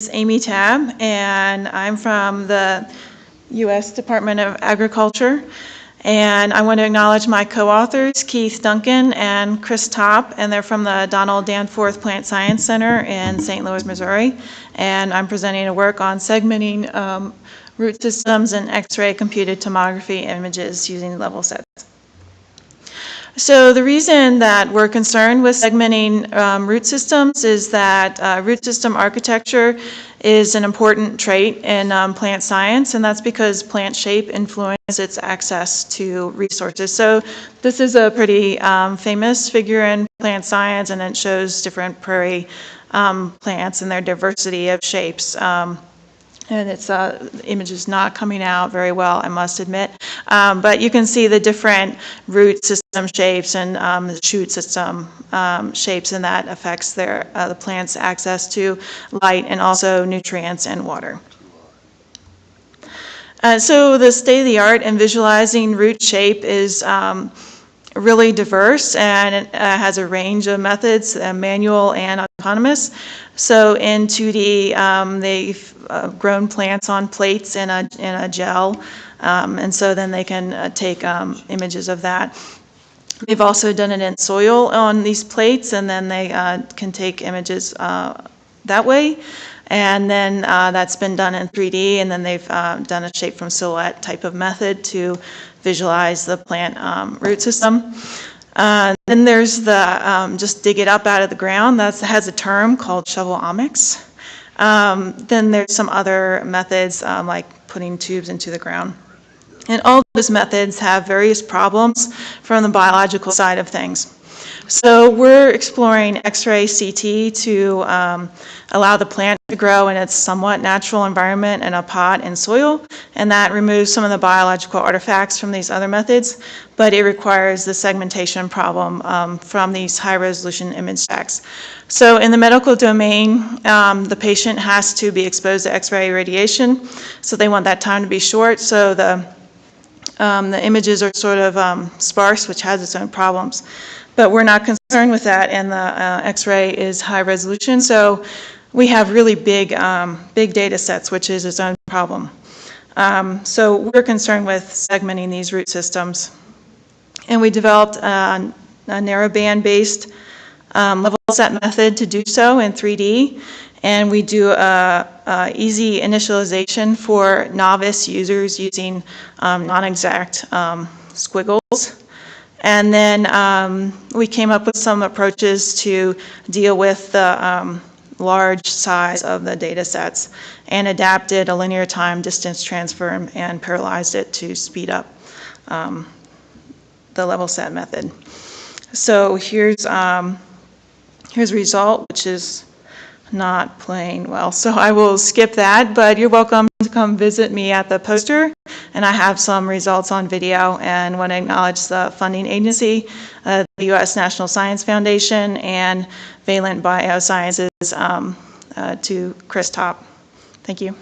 is Amy Tabb, and I'm from the U.S. Department of Agriculture. And I want to acknowledge my co-authors, Keith Duncan and Chris Topp, and they're from the Donald Danforth Plant Science Center in St. Louis, Missouri. And I'm presenting a work on segmenting root systems and X-ray computed tomography images using level sets. So the reason that we're concerned with segmenting root systems is that root system architecture is an important trait in plant science, and that's because plant shape influences its access to resources. So this is a pretty famous figure in plant science, and it shows different prairie plants and their diversity of shapes. And it's the image is not coming out very well, I must admit. But you can see the different root system shapes and the shoot system shapes, and that affects the plant's access to light and also nutrients and water. So the state-of-the-art in visualizing root shape is really diverse, and it has a range of methods, manual and autonomous. So in 2D, they've grown plants on plates in a gel, and so then they can take images of that. They've also done it in soil on these plates, and then they can take images that way. And then that's been done in 3D, and then they've done a shape from silhouette type of method to visualize the plant root system. Then there's the just dig it up out of the ground. That has a term called shovelomics. Then there's some other methods like putting tubes into the ground. And all those methods have various problems from the biological side of things. So we're exploring X-ray CT to allow the plant to grow in its somewhat natural environment in a pot and soil, and that removes some of the biological artifacts from these other methods, but it requires the segmentation problem from these high-resolution image stacks. So in the medical domain, the patient has to be exposed to X-ray radiation, so they want that time to be short, so the images are sort of sparse, which has its own problems. But we're not concerned with that, and the X-ray is high resolution, so we have really big data sets, which is its own problem. So we're concerned with segmenting these root systems. And we developed a narrowband-based level set method to do so in 3D, and we do easy initialization for novice users using non-exact squiggles. And then we came up with some approaches to deal with the large size of the data sets and adapted a linear time distance transfer and parallelized it to speed up the level set method. So here's a result, which is not playing well. So I will skip that, but you're welcome to come visit me at the poster, and I have some results on video, and want to acknowledge the funding agency, the U.S. National Science Foundation, and Valent Biosciences to Chris Topp. Thank you.